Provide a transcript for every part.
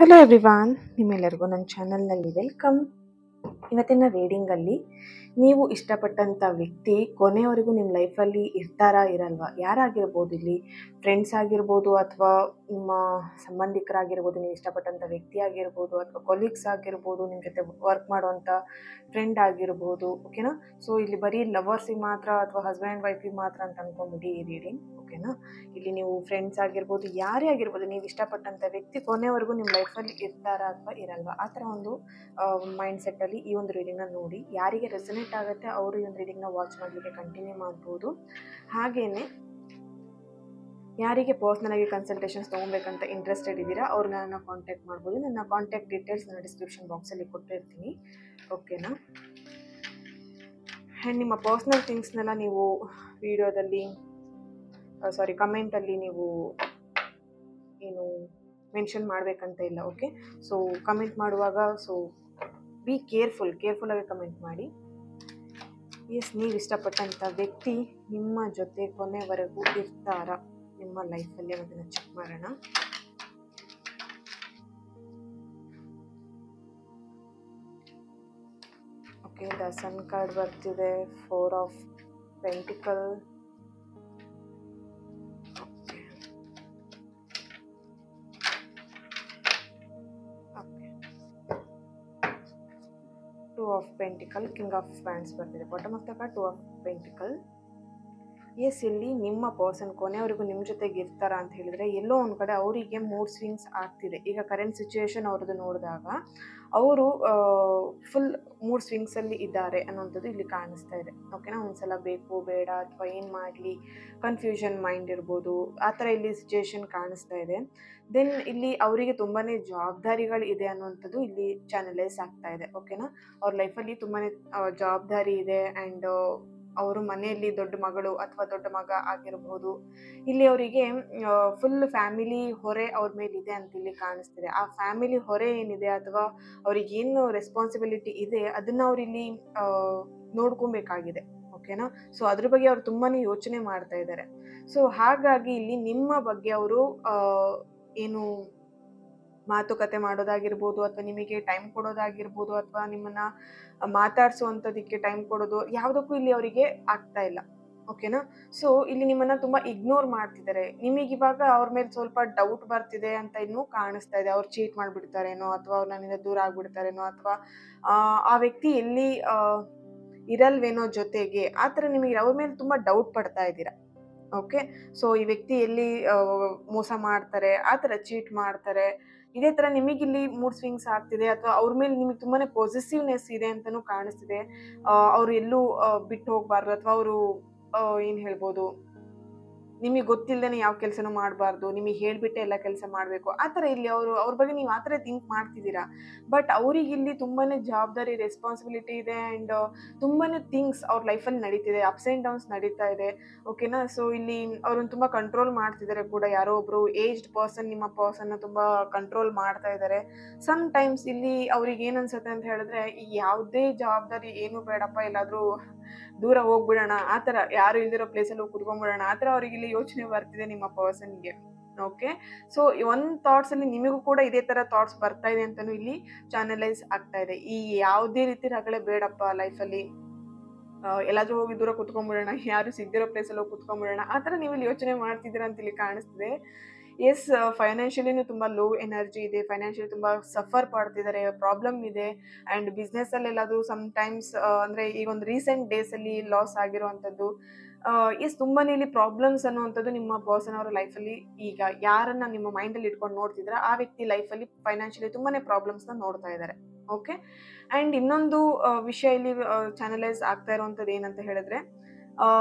Hello everyone, ನಿಮ್ಮೆಲ್ಲರಿಗೂ ನನ್ನ ಚಾನಲ್ನಲ್ಲಿ ವೆಲ್ಕಮ್. ಇವತ್ತಿನ ರೀಡಿಂಗಲ್ಲಿ ನೀವು ಇಷ್ಟಪಟ್ಟಂಥ ವ್ಯಕ್ತಿ ಕೊನೆಯವರೆಗೂ ನಿಮ್ಮ ಲೈಫಲ್ಲಿ ಇರ್ತಾರಾ ಇರಲ್ವಾ, ಯಾರಾಗಿರ್ಬೋದು, ಇಲ್ಲಿ ಫ್ರೆಂಡ್ಸ್ ಆಗಿರ್ಬೋದು ಅಥವಾ ನಿಮ್ಮ ಸಂಬಂಧಿಕರಾಗಿರ್ಬೋದು, ನೀವು ಇಷ್ಟಪಟ್ಟಂಥ ವ್ಯಕ್ತಿ ಆಗಿರ್ಬೋದು ಅಥವಾ ಕೊಲೀಗ್ಸ್ ಆಗಿರ್ಬೋದು, ನಿಮ್ಮ ಜೊತೆ ವರ್ಕ್ ಮಾಡುವಂಥ ಫ್ರೆಂಡ್ ಆಗಿರ್ಬೋದು. ಓಕೆನಾ. ಸೊ ಇಲ್ಲಿ ಬರೀ ಲವರ್ಸಿಗೆ ಮಾತ್ರ ಅಥವಾ ಹಸ್ಬೆಂಡ್ ಆ್ಯಂಡ್ ವೈಫಿಗೆ ಮಾತ್ರ ಅಂತ ಅಂದ್ಕೊಂಬಿಡಿ ಈ ರೀಡಿಂಗ್. ಓಕೆನಾ. ಇಲ್ಲಿ ನೀವು ಫ್ರೆಂಡ್ಸ್ ಆಗಿರ್ಬೋದು, ಯಾರೇ ಆಗಿರ್ಬೋದು, ನೀವು ಇಷ್ಟಪಟ್ಟಂಥ ವ್ಯಕ್ತಿ ಕೊನೆವರೆಗೂ ನಿಮ್ಮ ಲೈಫಲ್ಲಿ ಇರ್ತಾರಾ ಅಥವಾ ಇರಲ್ವಾ, ಆ ಥರ ಒಂದು ಮೈಂಡ್ ಸೆಟ್ಟಲ್ಲಿ ಈ ಒಂದು ರೀಡಿಂಗ್ನ ನೋಡಿ. ಯಾರಿಗೆ ರೆಸನೇಟ್ ಆಗುತ್ತೆ ಅವರು ಈ ಒಂದು ರೀಡಿಂಗ್ನ ವಾಚ್ ಮಾಡಲಿಕ್ಕೆ ಕಂಟಿನ್ಯೂ ಮಾಡ್ಬೋದು. ಹಾಗೆಯೇ ಯಾರಿಗೆ ಪರ್ಸ್ನಲಾಗಿ ಕನ್ಸಲ್ಟೇಷನ್ಸ್ ತೊಗೊಬೇಕಂತ ಇಂಟ್ರೆಸ್ಟೆಡ್ ಇದ್ದೀರಾ ಅವ್ರನ್ನ ನನ್ನ ಕಾಂಟ್ಯಾಕ್ಟ್ ಮಾಡ್ಬೋದು. ನನ್ನ ಕಾಂಟ್ಯಾಕ್ಟ್ ಡೀಟೇಲ್ಸ್ ನಾನು ಡಿಸ್ಕ್ರಿಪ್ಷನ್ ಬಾಕ್ಸಲ್ಲಿ ಕೊಟ್ಟಿರ್ತೀನಿ. ಓಕೆನಾ. ಆ್ಯಂಡ್ ನಿಮ್ಮ ಪರ್ಸ್ನಲ್ ಥಿಂಗ್ಸ್ನೆಲ್ಲ ನೀವು ವಿಡಿಯೋದಲ್ಲಿ ಕಮೆಂಟಲ್ಲಿ ನೀವು ಏನು ಮೆನ್ಷನ್ ಮಾಡಬೇಕಂತ ಇಲ್ಲ. ಓಕೆ. ಸೊ ಕಮೆಂಟ್ ಮಾಡುವಾಗ ಬಿ ಕೇರ್ಫುಲ್ಲಾಗಿ ಕಮೆಂಟ್ ಮಾಡಿ. ಎಸ್, ನೀವು ಇಷ್ಟಪಟ್ಟಂಥ ವ್ಯಕ್ತಿ ನಿಮ್ಮ ಜೊತೆ ಕೊನೆವರೆಗೂ ಇರ್ತಾರಾ ನಿಮ್ಮ ಲೈಫಲ್ಲಿ ಅದನ್ನು ಚೆಕ್ ಮಾಡೋಣ. ಓಕೆ, ದ ಸನ್ ಕಾರ್ಡ್ ಬರ್ತಿದೆ, 4 of pentacle, 2 of pentacle, king of wands ಬರ್ತಿದೆ. Bottom of the card 2 of pentacle. Yes, ಇಲ್ಲಿ ನಿಮ್ಮ ಪರ್ಸನ್ ಕೊನೆಯವರೆಗೂ ನಿಮ್ಮ ಜೊತೆಗೆ ಇರ್ತಾರ ಅಂತ ಹೇಳಿದರೆ ಎಲ್ಲೋ ಒಂದು ಕಡೆ ಅವರಿಗೆ ಮೂಡ್ ಸ್ವಿಂಗ್ಸ್ ಆಗ್ತಿದೆ. ಈಗ ಕರೆಂಟ್ ಸಿಚುವೇಶನ್ ಅವ್ರದ್ದು ನೋಡಿದಾಗ ಅವರು ಫುಲ್ ಮೂಡ್ ಸ್ವಿಂಗ್ಸಲ್ಲಿ ಇದ್ದಾರೆ ಅನ್ನೋಂಥದ್ದು ಇಲ್ಲಿ ಕಾಣಿಸ್ತಾ ಇದೆ. ಓಕೆನಾ. ಒಂದ್ಸಲ ಬೇಕು ಬೇಡ ಅಥವಾ ಏನು ಮಾಡಲಿ ಕನ್ಫ್ಯೂಷನ್ ಮೈಂಡ್ ಇರ್ಬೋದು, ಆ ಥರ ಇಲ್ಲಿ ಸಿಚುವೇಶನ್ ಕಾಣಿಸ್ತಾ ಇದೆ. ದೆನ್ ಇಲ್ಲಿ ಅವರಿಗೆ ತುಂಬಾ ಜವಾಬ್ದಾರಿಗಳು ಇದೆ ಅನ್ನುವಂಥದ್ದು ಇಲ್ಲಿ ಚಾನಲೈಸ್ ಆಗ್ತಾ ಇದೆ. ಓಕೆನಾ. ಅವ್ರ ಲೈಫಲ್ಲಿ ತುಂಬಾ ಜವಾಬ್ದಾರಿ ಇದೆ. ಆ್ಯಂಡ್ ಅವರು ಮನೆಯಲ್ಲಿ ದೊಡ್ಡ ಮಗಳು ಅಥವಾ ದೊಡ್ಡ ಮಗ ಆಗಿರ್ಬೋದು. ಇಲ್ಲಿ ಅವರಿಗೆ ಫುಲ್ ಫ್ಯಾಮಿಲಿ ಹೊರೆ ಅವ್ರ ಮೇಲಿದೆ ಅಂತ ಇಲ್ಲಿ ಕಾಣಿಸ್ತಿದೆ. ಆ ಫ್ಯಾಮಿಲಿ ಹೊರೆ ಏನಿದೆ ಅಥವಾ ಅವ್ರಿಗೇನು ರೆಸ್ಪಾನ್ಸಿಬಿಲಿಟಿ ಇದೆ ಅದನ್ನು ಅವರಿಲ್ಲಿ ನೋಡ್ಕೊಬೇಕಾಗಿದೆ. ಓಕೆನಾ. ಸೊ ಅದ್ರ ಬಗ್ಗೆ ಅವ್ರು ತುಂಬಾ ಯೋಚನೆ ಮಾಡ್ತಾ ಇದ್ದಾರೆ. ಸೊ ಹಾಗಾಗಿ ಇಲ್ಲಿ ನಿಮ್ಮ ಬಗ್ಗೆ ಅವರು ಏನು ಮಾತುಕತೆ ಮಾಡೋದಾಗಿರ್ಬೋದು ಅಥವಾ ನಿಮಗೆ ಟೈಮ್ ಕೊಡೋದಾಗಿರ್ಬೋದು ಅಥವಾ ನಿಮ್ಮನ್ನು ಮಾತಾಡಿಸುವಂಥದ್ದಕ್ಕೆ ಟೈಮ್ ಕೊಡೋದು ಯಾವುದಕ್ಕೂ ಇಲ್ಲಿ ಅವರಿಗೆ ಆಗ್ತಾ ಇಲ್ಲ. ಓಕೆನಾ. ಸೊ ಇಲ್ಲಿ ನಿಮ್ಮನ್ನು ತುಂಬ ಇಗ್ನೋರ್ ಮಾಡ್ತಿದ್ದಾರೆ. ನಿಮಗಿವಾಗ ಅವ್ರ ಮೇಲೆ ಸ್ವಲ್ಪ ಡೌಟ್ ಬರ್ತಿದೆ ಅಂತ ಇನ್ನೂ ಕಾಣಿಸ್ತಾ ಇದೆ. ಅವ್ರು ಚೀಟ್ ಮಾಡಿಬಿಡ್ತಾರೇನೋ ಅಥವಾ ಅವ್ರು ನನ್ನಿಂದ ದೂರ ಆಗ್ಬಿಡ್ತಾರೇನೋ ಅಥವಾ ಆ ವ್ಯಕ್ತಿ ಎಲ್ಲಿ ಇರಲ್ವೇನೋ ಜೊತೆಗೆ, ಆ ಥರ ನಿಮಗೆ ಅವ್ರ ಮೇಲೆ ತುಂಬ ಡೌಟ್ ಪಡ್ತಾ ಇದ್ದೀರಾ. ಓಕೆ. ಸೊ ಈ ವ್ಯಕ್ತಿ ಎಲ್ಲಿ ಮೋಸ ಮಾಡ್ತಾರೆ, ಆ ಥರ ಚೀಟ್ ಮಾಡ್ತಾರೆ, ಇದೇ ಥರ ನಿಮಗಿಲ್ಲಿ ಮೂಡ್ ಸ್ವಿಂಗ್ಸ್ ಆಗ್ತಿದೆ ಅಥವಾ ಅವ್ರ ಮೇಲೆ ನಿಮಗೆ ತುಂಬಾ ಪಾಸಿಟಿವ್ನೆಸ್ ಇದೆ ಅಂತಲೂ ಕಾಣಿಸ್ತಿದೆ. ಅವರು ಎಲ್ಲೂ ಬಿಟ್ಟು ಹೋಗಬಾರ್ದು ಅಥವಾ ಅವರು ಏನು ಹೇಳ್ಬೋದು, ನಿಮಗೆ ಗೊತ್ತಿಲ್ಲದೇ ಯಾವ ಕೆಲಸನೂ ಮಾಡಬಾರ್ದು, ನಿಮಗೆ ಹೇಳಿಬಿಟ್ಟೆ ಎಲ್ಲ ಕೆಲಸ ಮಾಡಬೇಕು, ಆ ಥರ ಇಲ್ಲಿ ಅವ್ರ ಬಗ್ಗೆ ನೀವು ಆ ಥರ ಥಿಂಕ್ ಮಾಡ್ತಿದ್ದೀರಾ. ಬಟ್ ಅವ್ರಿಗೆ ಇಲ್ಲಿ ತುಂಬಾ ಜವಾಬ್ದಾರಿ ರೆಸ್ಪಾನ್ಸಿಬಿಲಿಟಿ ಇದೆ. ಆ್ಯಂಡ್ ತುಂಬಾ ಥಿಂಗ್ಸ್ ಅವ್ರ ಲೈಫಲ್ಲಿ ನಡೀತಿದೆ, ಅಪ್ಸ್ ಆ್ಯಂಡ್ ಡೌನ್ಸ್ ನಡೀತಾ ಇದೆ. ಓಕೆನಾ. ಸೊ ಇಲ್ಲಿ ಅವ್ರನ್ನ ತುಂಬ ಕಂಟ್ರೋಲ್ ಮಾಡ್ತಿದ್ದಾರೆ ಕೂಡ. ಯಾರೋ ಒಬ್ಬರು ಏಜ್ಡ್ ಪರ್ಸನ್ ನಿಮ್ಮ ಪರ್ಸನ್ನ ತುಂಬ ಕಂಟ್ರೋಲ್ ಮಾಡ್ತಾ ಇದ್ದಾರೆ. ಸಮ್ ಟೈಮ್ಸ್ ಇಲ್ಲಿ ಅವ್ರಿಗೆ ಏನು ಅನ್ಸುತ್ತೆ ಅಂತ ಹೇಳಿದ್ರೆ, ಈ ಯಾವುದೇ ಜವಾಬ್ದಾರಿ ಏನು ಬೇಡಪ್ಪ, ಎಲ್ಲಾದರೂ ದೂರ ಹೋಗ್ಬಿಡೋಣ, ಆ ಥರ ಯಾರು ಇಲ್ದಿರೋ ಪ್ಲೇಸಲ್ಲಿ ಹೋಗಿ ಕುತ್ಕೊಂಡ್ಬಿಡೋಣ, ಆ ಥರ ಅವ್ರಿಗೆ ಇಲ್ಲಿ ಯೋಚನೆ ಬರ್ತಿದೆ ನಿಮ್ಮ ಪರ್ಸನ್ಗೆ. ಓಕೆ. ಸೊ ಒಂದು ಥಾಟ್ಸಲ್ಲಿ ನಿಮಗೂ ಕೂಡ ಇದೇ ಥರ ಥಾಟ್ಸ್ ಬರ್ತಾ ಇದೆ ಅಂತಲೂ ಇಲ್ಲಿ ಚಾನಲೈಸ್ ಆಗ್ತಾ ಇದೆ. ಈ ಯಾವುದೇ ರೀತಿ ರಗಳೆ ಬೇಡಪ್ಪ ಲೈಫಲ್ಲಿ, ಎಲ್ಲಾದರೂ ಹೋಗಿ ದೂರ ಕುತ್ಕೊಂಡ್ಬಿಡೋಣ, ಯಾರು ಸಿಗದಿರೋ ಪ್ಲೇಸಲ್ಲಿ ಹೋಗಿ ಕುತ್ಕೊಂಡ್ಬಿಡೋಣ, ಆ ಥರ ನೀವು ಇಲ್ಲಿ ಯೋಚನೆ ಮಾಡ್ತಿದ್ದೀರಾ ಅಂತ ಇಲ್ಲಿ ಕಾಣಿಸ್ತಿದೆ. ಎಸ್, ಫೈನಾನ್ಷಿಯಲಿನೂ ತುಂಬ ಲೋ ಎನರ್ಜಿ ಇದೆ, ಫೈನಾನ್ಷಿಯಲಿ ತುಂಬ ಸಫರ್ ಪಡ್ತಿದ್ದಾರೆ, ಪ್ರಾಬ್ಲಮ್ ಇದೆ. ಆ್ಯಂಡ್ ಬಿಸ್ನೆಸ್ಸಲ್ಲೆಲ್ಲದು ಸಮ್ಟೈಮ್ಸ್ ಅಂದರೆ ಈಗ ಒಂದು ರೀಸೆಂಟ್ ಡೇಸಲ್ಲಿ ಲಾಸ್ ಆಗಿರುವಂಥದ್ದು. ಎಸ್, ತುಂಬಾ ಇಲ್ಲಿ ಪ್ರಾಬ್ಲಮ್ಸ್ ಅನ್ನುವಂಥದ್ದು ನಿಮ್ಮ ಪರ್ಸನ್ ಅವರ ಲೈಫಲ್ಲಿ ಈಗ ಯಾರನ್ನ ನಿಮ್ಮ ಮೈಂಡಲ್ಲಿ ಇಟ್ಕೊಂಡು ನೋಡ್ತಿದ್ರೆ ಆ ವ್ಯಕ್ತಿ ಲೈಫಲ್ಲಿ ಫೈನಾನ್ಷಿಯಲಿ ತುಂಬಾ ಪ್ರಾಬ್ಲಮ್ಸ್ನ ನೋಡ್ತಾ ಇದ್ದಾರೆ. ಓಕೆ. ಆ್ಯಂಡ್ ಇನ್ನೊಂದು ವಿಷಯ ಇಲ್ಲಿ ಚಾನಲೈಸ್ ಆಗ್ತಾ ಇರುವಂಥದ್ದು ಏನಂತ ಹೇಳಿದ್ರೆ,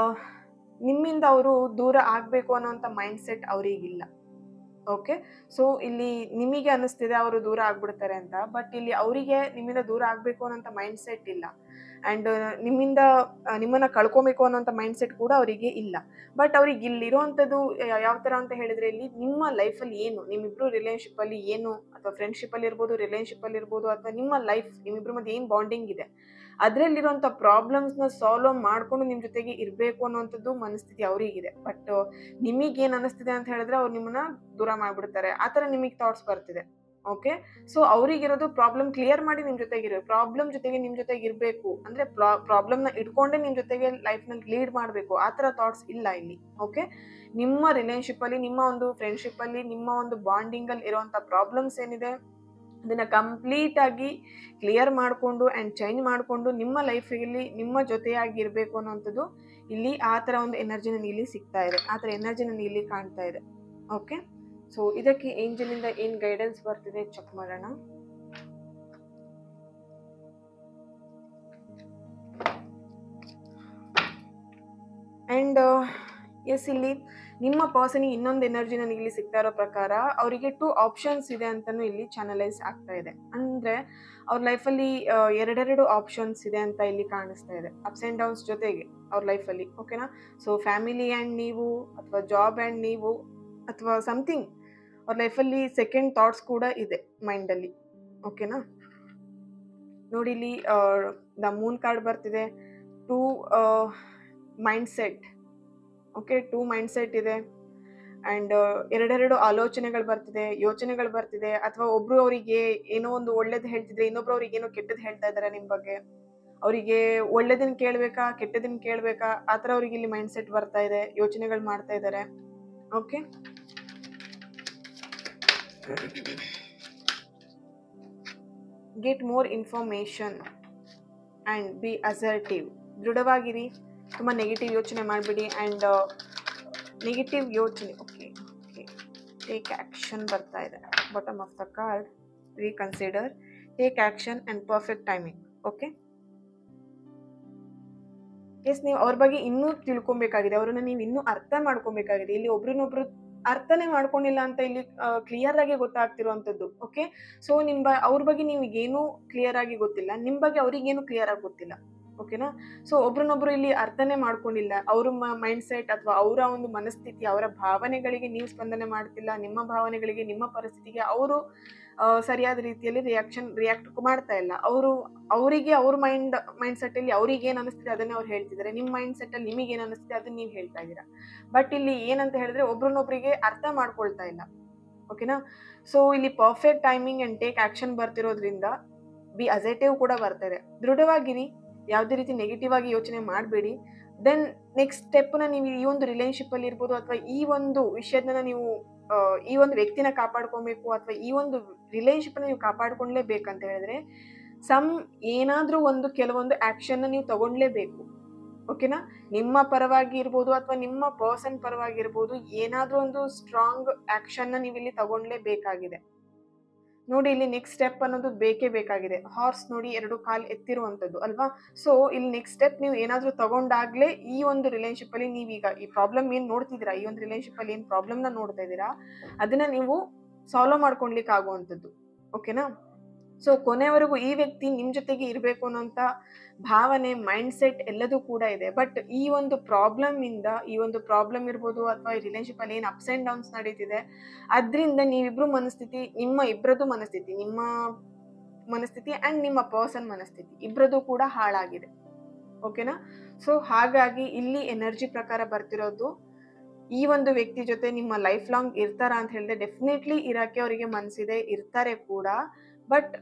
ನಿಮ್ಮಿಂದ ಅವರು ದೂರ ಆಗಬೇಕು ಅನ್ನೋಂಥ ಮೈಂಡ್ ಸೆಟ್ ಅವರಿಗಿಲ್ಲ. ಓಕೆ. ಸೊ ಇಲ್ಲಿ ನಿಮಗೆ ಅನ್ನಿಸ್ತಿದೆ ಅವರು ದೂರ ಆಗ್ಬಿಡ್ತಾರೆ ಅಂತ, ಬಟ್ ಇಲ್ಲಿ ಅವರಿಗೆ ನಿಮ್ಮಿಂದ ದೂರ ಆಗಬೇಕು ಅನ್ನೋಂಥ ಮೈಂಡ್ ಸೆಟ್ ಇಲ್ಲ. ಆ್ಯಂಡ್ ನಿಮ್ಮನ್ನು ಕಳ್ಕೊಬೇಕು ಅನ್ನೋಂಥ ಮೈಂಡ್ ಸೆಟ್ ಕೂಡ ಅವರಿಗೆ ಇಲ್ಲ. ಬಟ್ ಅವ್ರಿಗೆ ಇಲ್ಲಿರೋವಂಥದ್ದು ಯಾವ ಥರ ಅಂತ ಹೇಳಿದರೆ, ಇಲ್ಲಿ ನಿಮ್ಮ ಲೈಫಲ್ಲಿ ಏನು ನಿಮ್ಮಿಬ್ಬರು ರಿಲೇಷನ್ಶಿಪ್ಪಲ್ಲಿ ಏನು ಅಥವಾ ಫ್ರೆಂಡ್ಶಿಪ್ಪಲ್ಲಿ ಇರ್ಬೋದು, ರಿಲೇಷನ್ಶಿಪ್ಪಲ್ಲಿ ಇರ್ಬೋದು, ಅಥವಾ ನಿಮ್ಮ ಲೈಫ್ ನಿಮ್ಮಿಬ್ಬರ ಮಧ್ಯೆ ಏನು ಬಾಂಡಿಂಗ್ ಇದೆ ಅದರಲ್ಲಿರುವಂಥ ಪ್ರಾಬ್ಲಮ್ಸ್ನ ಸಾಲ್ವ್ ಮಾಡಿಕೊಂಡು ನಿಮ್ಮ ಜೊತೆಗೆ ಇರಬೇಕು ಅನ್ನೋವಂಥದ್ದು ಮನಸ್ಥಿತಿ ಅವರಿಗಿದೆ. ಬಟ್ ನಿಮಗೇನು ಅನ್ನಿಸ್ತಿದೆ ಅಂತ ಹೇಳಿದ್ರೆ ಅವ್ರು ನಿಮ್ಮನ್ನ ದೂರ ಮಾಡಿಬಿಡ್ತಾರೆ, ಆ ಥರ ನಿಮಗೆ ಥಾಟ್ಸ್ ಬರ್ತಿದೆ. ಓಕೆ. ಸೊ ಅವರಿಗಿರೋದು ಪ್ರಾಬ್ಲಮ್ ಕ್ಲಿಯರ್ ಮಾಡಿ ನಿಮ್ಮ ಜೊತೆಗಿರೋ, ಪ್ರಾಬ್ಲಮ್ ಜೊತೆಗೆ ನಿಮ್ಮ ಜೊತೆಗೆ ಇರಬೇಕು ಅಂದ್ರೆ ಪ್ರಾಬ್ಲಮ್ನ ಇಟ್ಕೊಂಡೇ ನಿಮ್ಮ ಜೊತೆಗೆ ಲೈಫ್ನಲ್ಲಿ ಲೀಡ್ ಮಾಡಬೇಕು, ಆ ಥರ ಥಾಟ್ಸ್ ಇಲ್ಲ ಇಲ್ಲಿ. ಓಕೆ. ನಿಮ್ಮ ರಿಲೇಶನ್ಶಿಪ್ಪಲ್ಲಿ, ನಿಮ್ಮ ಒಂದು ಫ್ರೆಂಡ್ಶಿಪ್ಪಲ್ಲಿ, ನಿಮ್ಮ ಒಂದು ಬಾಂಡಿಂಗಲ್ಲಿ ಇರೋವಂಥ ಪ್ರಾಬ್ಲಮ್ಸ್ ಏನಿದೆ ಅದನ್ನು ಕಂಪ್ಲೀಟಾಗಿ ಕ್ಲಿಯರ್ ಮಾಡಿಕೊಂಡು ಆ್ಯಂಡ್ ಚೇಂಜ್ ಮಾಡಿಕೊಂಡು ನಿಮ್ಮ ಲೈಫಲ್ಲಿ ನಿಮ್ಮ ಜೊತೆಯಾಗಿರಬೇಕು ಅನ್ನೋವಂಥದ್ದು ಇಲ್ಲಿ ಆ ಥರ ಒಂದು ಎನರ್ಜಿ ನನಗೆ ಇಲ್ಲಿ ಸಿಗ್ತಾ ಇದೆ, ಆ ಥರ ಎನರ್ಜಿ ನನಗೆ ಇಲ್ಲಿ ಕಾಣ್ತಾ ಇದೆ. ಓಕೆ. ಸೊ ಇದಕ್ಕೆ ಏಂಜಲಿಂದ ಏನು ಗೈಡೆನ್ಸ್ ಬರ್ತಿದೆ ಚೆಕ್ ಮಾಡೋಣ. ಆ್ಯಂಡ್ ಎಸ್, ಇಲ್ಲಿ ನಿಮ್ಮ ಪರ್ಸನಿಗೆ ಇನ್ನೊಂದು ಎನರ್ಜಿ ನನಗೆ ಇಲ್ಲಿ ಸಿಗ್ತಾ ಇರೋ ಪ್ರಕಾರ ಅವರಿಗೆ 2 ಆಪ್ಷನ್ಸ್ ಇದೆ ಅಂತಲೂ ಇಲ್ಲಿ ಚಾನಲೈಸ್ ಆಗ್ತಾ ಇದೆ. ಅಂದರೆ ಅವ್ರ ಲೈಫಲ್ಲಿ ಎರಡೆರಡು ಆಪ್ಷನ್ಸ್ ಇದೆ ಅಂತ ಇಲ್ಲಿ ಕಾಣಿಸ್ತಾ ಇದೆ, ಅಪ್ಸ್ ಆ್ಯಂಡ್ ಡೌನ್ಸ್ ಜೊತೆಗೆ ಅವ್ರ ಲೈಫಲ್ಲಿ. ಓಕೆನಾ. ಸೊ ಫ್ಯಾಮಿಲಿ ಆ್ಯಂಡ್ ನೀವು, ಅಥವಾ ಜಾಬ್ ಆ್ಯಂಡ್ ನೀವು, ಅಥವಾ ಸಮಥಿಂಗ್ ಅವ್ರ ಲೈಫಲ್ಲಿ ಸೆಕೆಂಡ್ ಥಾಟ್ಸ್ ಕೂಡ ಇದೆ ಮೈಂಡಲ್ಲಿ. ಓಕೆನಾ. ನೋಡಿ ಇಲ್ಲಿ ದ ಮೂನ್ ಕಾರ್ಡ್ ಬರ್ತಿದೆ, 2 mind set. Okay, 2 mind set ಇದೆ. ಆ್ಯಂಡ್ ಎರಡೆರಡು ಆಲೋಚನೆಗಳು ಬರ್ತಿದೆ, ಯೋಚನೆಗಳು ಬರ್ತಿದೆ, ಅಥವಾ ಒಬ್ರು ಅವರಿಗೆ ಏನೋ ಒಂದು ಒಳ್ಳೇದು ಹೇಳ್ತಿದ್ರೆ ಇನ್ನೊಬ್ರು ಅವ್ರಿಗೆ ಏನೋ ಕೆಟ್ಟದ್ದು ಹೇಳ್ತಾ ಇದ್ದಾರೆ ನಿಮ್ಮ ಬಗ್ಗೆ. ಅವರಿಗೆ ಒಳ್ಳೇದನ್ನ ಕೇಳಬೇಕಾ ಕೆಟ್ಟದನ್ನ ಕೇಳಬೇಕಾ ಆ ಥರ ಅವ್ರಿಗೆ ಇಲ್ಲಿ ಮೈಂಡ್ ಸೆಟ್ ಬರ್ತಾ ಇದೆ, ಯೋಚನೆಗಳು ಮಾಡ್ತಾ ಇದ್ದಾರೆ. Okay. Get more information and be assertive. ದೃಢವಾಗಿರಿ, ತುಂಬ ನೆಗೆಟಿವ್ ಯೋಚನೆ ಮಾಡಬೇಡಿ. ಆ್ಯಂಡ್ ನೆಗೆಟಿವ್ ಯೋಚನೆ, ಓಕೆ ಓಕೆ, ಟೇಕ್ ಆ್ಯಕ್ಷನ್ ಬರ್ತಾ ಇದೆ. Bottom of the card, reconsider, take action and perfect timing. Okay. Yes, ನೀವು ಅವ್ರ ಬಗ್ಗೆ ಇನ್ನೂ ತಿಳ್ಕೊಬೇಕಾಗಿದೆ, ಅವ್ರನ್ನ ನೀವು ಇನ್ನೂ ಅರ್ಥ ಮಾಡ್ಕೊಬೇಕಾಗಿದೆ. ಇಲ್ಲಿ ಒಬ್ರನ್ನೊಬ್ರು ಅರ್ಥನೇ ಮಾಡ್ಕೊಂಡಿಲ್ಲ ಅಂತ ಇಲ್ಲಿ ಕ್ಲಿಯರ್ ಆಗಿ ಗೊತ್ತಾಗ್ತಿರುವಂಥದ್ದು. ಓಕೆ. ಸೊ ಅವ್ರ ಬಗ್ಗೆ ನಿಮಗೇನು ಕ್ಲಿಯರ್ ಆಗಿ ಗೊತ್ತಿಲ್ಲ, ನಿಮ್ಮ ಬಗ್ಗೆ ಅವ್ರಿಗೇನು ಕ್ಲಿಯರ್ ಆಗಿ ಗೊತ್ತಿಲ್ಲ. ಓಕೆನಾ. ಸೊ ಒಬ್ರನ್ನೊಬ್ರು ಇಲ್ಲಿ ಅರ್ಥನೇ ಮಾಡ್ಕೊಂಡಿಲ್ಲ, ಅವ್ರ ಮೈಂಡ್ ಸೆಟ್ ಅಥವಾ ಅವರ ಒಂದು ಮನಸ್ಥಿತಿ, ಅವರ ಭಾವನೆಗಳಿಗೆ ನೀವು ಸ್ಪಂದನೆ ಮಾಡ್ತಿಲ್ಲ, ನಿಮ್ಮ ಭಾವನೆಗಳಿಗೆ ನಿಮ್ಮ ಪರಿಸ್ಥಿತಿಗೆ ಅವರು ಸರಿಯಾದ ರೀತಿಯಲ್ಲಿ ರಿಯಾಕ್ಟ್ ಮಾಡ್ತಾ ಇಲ್ಲ. ಅವರಿಗೆ ಅವ್ರ ಮೈಂಡ್ ಸೆಟ್ಟಲ್ಲಿ ಅವ್ರಿಗೆ ಏನು ಅನಿಸ್ತಿದೆ ಅದನ್ನೇ ಅವ್ರು ಹೇಳ್ತಿದ್ದಾರೆ, ನಿಮ್ಮ ಮೈಂಡ್ ಸೆಟ್ಟಲ್ಲಿ ನಿಮಗೆ ಏನು ಅನಿಸ್ತಿದೆ ಅದನ್ನ ನೀವು ಹೇಳ್ತಾ ಇದ್ದೀರಾ. ಬಟ್ ಇಲ್ಲಿ ಏನಂತ ಹೇಳಿದ್ರೆ ಒಬ್ರನ್ನೊಬ್ರಿಗೆ ಅರ್ಥ ಮಾಡ್ಕೊಳ್ತಾ ಇಲ್ಲ. ಓಕೆನಾ. ಸೊ ಇಲ್ಲಿ perfect timing and take action ಬರ್ತಿರೋದ್ರಿಂದ ಬಿ ಅಸರ್ಟಿವ್ ಕೂಡ ಬರ್ತಾ ಇದೆ. ದೃಢವಾಗಿರಿ, ಯಾವುದೇ ರೀತಿ ನೆಗೆಟಿವ್ ಆಗಿ ಯೋಚನೆ ಮಾಡಬೇಡಿ. ದೆನ್ ನೆಕ್ಸ್ಟ್ ಸ್ಟೆಪ್ನ ನೀವು ಈ ಒಂದು ರಿಲೇಶನ್ಶಿಪ್ಪಲ್ಲಿ ಇರ್ಬೋದು, ಅಥವಾ ಈ ಒಂದು ವಿಷಯದನ್ನ ನೀವು ಈ ಒಂದು ವ್ಯಕ್ತಿನ ಕಾಪಾಡ್ಕೊಬೇಕು, ಅಥವಾ ಈ ಒಂದು ರಿಲೇಶನ್ಶಿಪ್ನ ನೀವು ಕಾಪಾಡ್ಕೊಳ್ಲೇಬೇಕಂತ ಹೇಳಿದ್ರೆ ಏನಾದರೂ ಒಂದು ಕೆಲವೊಂದು ಆ್ಯಕ್ಷನ್ನ ನೀವು ತಗೊಳ್ಲೇಬೇಕು. ಓಕೆನಾ. ನಿಮ್ಮ ಪರವಾಗಿ ಇರ್ಬೋದು ಅಥವಾ ನಿಮ್ಮ ಪರ್ಸನ್ ಪರವಾಗಿ ಇರ್ಬೋದು, ಏನಾದರೂ ಒಂದು ಸ್ಟ್ರಾಂಗ್ ಆ್ಯಕ್ಷನ್ನ ನೀವು ಇಲ್ಲಿ ತಗೊಳ್ಲೇಬೇಕಾಗಿದೆ. ನೋಡಿ ಇಲ್ಲಿ ನೆಕ್ಸ್ಟ್ ಸ್ಟೆಪ್ ಅನ್ನೋದು ಬೇಕೇ ಬೇಕಾಗಿದೆ. ಹಾರ್ಸ್ ನೋಡಿ 2 ಕಾಲು ಎತ್ತಿರುವಂಥದ್ದು ಅಲ್ವಾ. ಸೊ ಇಲ್ಲಿ ನೆಕ್ಸ್ಟ್ ಸ್ಟೆಪ್ ನೀವು ಏನಾದರೂ ತಗೊಂಡಾಗಲೇ ಈ ಒಂದು ರಿಲೇಶನ್ಶಿಪ್ಪಲ್ಲಿ ನೀವೀಗ ಈ ಪ್ರಾಬ್ಲಮ್ ಏನು ನೋಡ್ತಿದ್ದೀರಾ, ಈ ಒಂದು ರಿಲೇಶನ್ಶಿಪ್ಪಲ್ಲಿ ಏನು ಪ್ರಾಬ್ಲಮ್ನ ನೋಡ್ತಾ ಇದ್ದೀರಾ ಅದನ್ನು ನೀವು ಸಾಲ್ವ್ ಮಾಡ್ಕೊಳ್ಲಿಕ್ಕೆ ಆಗುವಂಥದ್ದು. ಓಕೆನಾ. ಸೊ ಕೊನೆವರೆಗೂ ಈ ವ್ಯಕ್ತಿ ನಿಮ್ಮ ಜೊತೆಗೆ ಇರಬೇಕು ಅನ್ನೋಂಥ ಭಾವನೆ, ಮೈಂಡ್ ಸೆಟ್ ಎಲ್ಲದೂ ಕೂಡ ಇದೆ. ಬಟ್ ಈ ಒಂದು ಪ್ರಾಬ್ಲಮ್ ಇರ್ಬೋದು, ಅಥವಾ ಈ ರಿಲೇಶನ್ಶಿಪ್ಪಲ್ಲಿ ಏನು ಅಪ್ಸ್ ಆ್ಯಂಡ್ ಡೌನ್ಸ್ ನಡೀತಿದೆ ಅದರಿಂದ ನೀವಿಬ್ರು ಮನಸ್ಥಿತಿ, ನಿಮ್ಮ ಇಬ್ಬರದ್ದು ಮನಸ್ಥಿತಿ, ನಿಮ್ಮ ಮನಸ್ಥಿತಿ ಆ್ಯಂಡ್ ನಿಮ್ಮ ಪರ್ಸನ್ ಮನಸ್ಥಿತಿ ಇಬ್ಬರದ್ದು ಕೂಡ ಹಾಳಾಗಿದೆ. ಓಕೆನಾ. ಸೊ ಹಾಗಾಗಿ ಇಲ್ಲಿ ಎನರ್ಜಿ ಪ್ರಕಾರ ಬರ್ತಿರೋದು, ಈ ಒಂದು ವ್ಯಕ್ತಿ ಜೊತೆ ನಿಮ್ಮ ಲೈಫ್ ಲಾಂಗ್ ಇರ್ತಾರ ಅಂತ ಹೇಳಿದ್ರೆ ಡೆಫಿನೆಟ್ಲಿ ಇರೋಕ್ಕೆ ಅವರಿಗೆ ಮನಸ್ಸಿದೆ, ಇರ್ತಾರೆ ಕೂಡ. ಬಟ್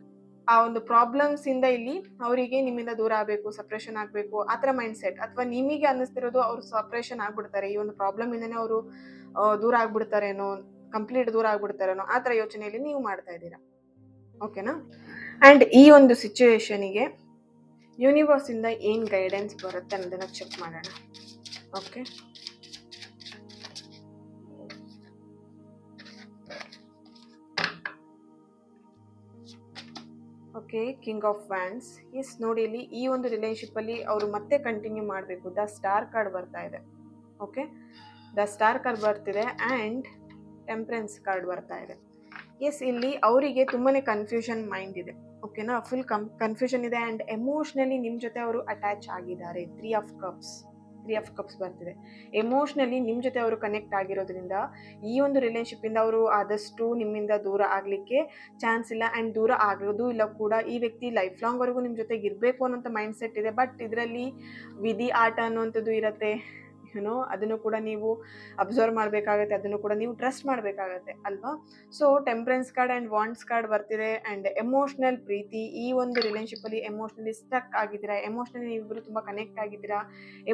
ಆ ಒಂದು ಪ್ರಾಬ್ಲಮ್ಸ್ ಇಂದ ಇಲ್ಲಿ ಅವರಿಗೆ ನಿಮ್ಮಿಂದ ದೂರ ಆಗಬೇಕು, ಸಪ್ರೇಷನ್ ಆಗಬೇಕು ಆ ಥರ ಮೈಂಡ್ ಸೆಟ್, ಅಥವಾ ನಿಮಗೆ ಅನ್ನಿಸ್ತಿರೋದು ಅವರು ಸಪ್ರೇಷನ್ ಆಗ್ಬಿಡ್ತಾರೆ, ಈ ಒಂದು ಪ್ರಾಬ್ಲಮ್ ಇಂದನೇ ಅವರು ದೂರ ಆಗ್ಬಿಡ್ತಾರೇನೋ, ಕಂಪ್ಲೀಟ್ ದೂರ ಆಗ್ಬಿಡ್ತಾರೇನೋ ಆ ಥರ ಯೋಚನೆಯಲ್ಲಿ ನೀವು ಮಾಡ್ತಾ ಇದ್ದೀರಾ. ಓಕೆನಾ. ಆ್ಯಂಡ್ ಈ ಒಂದು ಸಿಚುವೇಶನಿಗೆ ಯೂನಿವರ್ಸಿಂದ ಏನು ಗೈಡೆನ್ಸ್ ಬರುತ್ತೆ ಅನ್ನೋದನ್ನು ಚೆಕ್ ಮಾಡೋಣ. Okay. Okay, king of wands. Yes, ನೋಡಿ ಇಲ್ಲಿ ಈ ಒಂದು ರಿಲೇಶನ್ಶಿಪ್ಪಲ್ಲಿ ಅವರು ಮತ್ತೆ ಕಂಟಿನ್ಯೂ ಮಾಡಬೇಕು. ದ ಸ್ಟಾರ್ ಕಾರ್ಡ್ ಬರ್ತಾ ಇದೆ. ಓಕೆ, ದ ಸ್ಟಾರ್ ಕಾರ್ಡ್ ಬರ್ತಿದೆ ಆ್ಯಂಡ್ ಟೆಂಪ್ರೆನ್ಸ್ ಕಾರ್ಡ್ ಬರ್ತಾ ಇದೆ. ಎಸ್, ಇಲ್ಲಿ ಅವರಿಗೆ ತುಂಬಾ ಕನ್ಫ್ಯೂಷನ್ ಮೈಂಡ್ ಇದೆ. ಓಕೆನಾ, ಫುಲ್ ಕನ್ಫ್ಯೂಷನ್ ಇದೆ ಆ್ಯಂಡ್ ಎಮೋಷ್ನಲಿ ನಿಮ್ಮ ಜೊತೆ ಅವರು ಅಟ್ಯಾಚ್ ಆಗಿದ್ದಾರೆ. 3 ಆಫ್ ಕಪ್ಸ್ ಬರ್ತಿದೆ. ಎಮೋಷ್ನಲಿ ನಿಮ್ಮ ಜೊತೆ ಅವರು ಕನೆಕ್ಟ್ ಆಗಿರೋದ್ರಿಂದ ಈ ಒಂದು ರಿಲೇಶನ್ಶಿಪ್ಪಿಂದ ಅವರು ಆದಷ್ಟು ನಿಮ್ಮಿಂದ ದೂರ ಆಗಲಿಕ್ಕೆ ಚಾನ್ಸ್ ಇಲ್ಲ ಆ್ಯಂಡ್ ದೂರ ಆಗೋದು ಇಲ್ಲ ಕೂಡ. ಈ ವ್ಯಕ್ತಿ ಲೈಫ್ ಲಾಂಗ್ವರೆಗೂ ನಿಮ್ಮ ಜೊತೆಗೆ ಇರಬೇಕು ಅನ್ನೋಂಥ ಮೈಂಡ್ ಸೆಟ್ ಇದೆ. ಬಟ್ ಇದರಲ್ಲಿ ವಿಧಿ ಆಟ ಅನ್ನುವಂಥದ್ದು ಇರುತ್ತೆ, ಅದನ್ನು ಕೂಡ ನೀವು ಅಬ್ಸರ್ವ್ ಮಾಡಬೇಕಾಗತ್ತೆ, ಅದನ್ನು ಕೂಡ ನೀವು ಟ್ರಸ್ಟ್ ಮಾಡಬೇಕಾಗತ್ತೆ ಅಲ್ವಾ. So temperance card and wands card ಬರ್ತಿದೆ. ಆ್ಯಂಡ್ ಎಮೋಷ್ನಲ್ ಪ್ರೀತಿ, ಈ ಒಂದು ರಿಲೇಶನ್ಶಿಪ್ಪಲ್ಲಿ ಎಮೋಷ್ನಲಿ ಸ್ಟಕ್ ಆಗಿದ್ದೀರಾ, ಎಮೋಷ್ನಲಿ ನೀವಿಬ್ಬರು ತುಂಬ ಕನೆಕ್ಟ್ ಆಗಿದ್ದೀರಾ,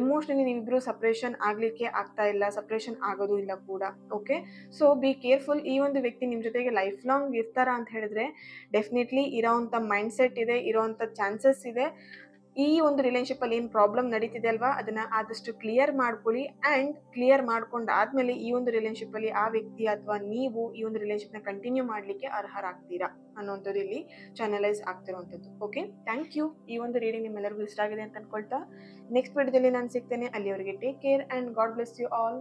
ಎಮೋಷ್ನಲಿ ನೀವಿಬ್ಬರು ಸಪ್ರೇಷನ್ ಆಗಲಿಕ್ಕೆ ಆಗ್ತಾ ಇಲ್ಲ, ಸಪ್ರೇಷನ್ ಆಗೋದು ಇಲ್ಲ ಕೂಡ. Okay, so be careful. ಈ ಒಂದು ವ್ಯಕ್ತಿ ನಿಮ್ಮ ಜೊತೆಗೆ ಲೈಫ್ ಲಾಂಗ್ ಇರ್ತಾರಾ ಅಂತ ಹೇಳಿದ್ರೆ ಡೆಫಿನೆಟ್ಲಿ ಇರೋವಂಥ ಮೈಂಡ್ ಸೆಟ್ ಇದೆ, ಇರೋವಂಥ ಚಾನ್ಸಸ್ ಇದೆ. ಈ ಒಂದು ರಿಲೇಶನ್ಶಿಪ್ಪಲ್ಲಿ ಏನು ಪ್ರಾಬ್ಲಮ್ ನಡೀತಿದೆ ಅಲ್ವಾ, ಅದನ್ನು ಆದಷ್ಟು ಕ್ಲಿಯರ್ ಮಾಡ್ಕೊಳ್ಳಿ. ಆ್ಯಂಡ್ ಕ್ಲಿಯರ್ ಮಾಡ್ಕೊಂಡಾದ್ಮೇಲೆ ಈ ಒಂದು ರಿಲೇಶನ್ಶಿಪ್ಪಲ್ಲಿ ಆ ವ್ಯಕ್ತಿ ಅಥವಾ ನೀವು ಈ ಒಂದು ರಿಲೇಶನ್ಶಿಪ್ನ ಕಂಟಿನ್ಯೂ ಮಾಡಲಿಕ್ಕೆ ಅರ್ಹರಾಗ್ತೀರಾ ಅನ್ನೋಂಥದ್ದು ಇಲ್ಲಿ ಚಾನಲೈಸ್ ಆಗ್ತಿರುವಂಥದ್ದು. Okay, thank you. ಈ ಒಂದು ರೀಡಿಂಗ್ ನಿಮ್ಮೆಲ್ಲರಿಗೂ ಇಷ್ಟ ಆಗಿದೆ ಅಂತ ಅನ್ಕೊಳ್ತಾ ನೆಕ್ಸ್ಟ್ ವಿಡಿಯೋದಲ್ಲಿ ನಾನು ಸಿಗ್ತೇನೆ. ಅಲ್ಲಿವರೆಗೆ take care and God bless you all.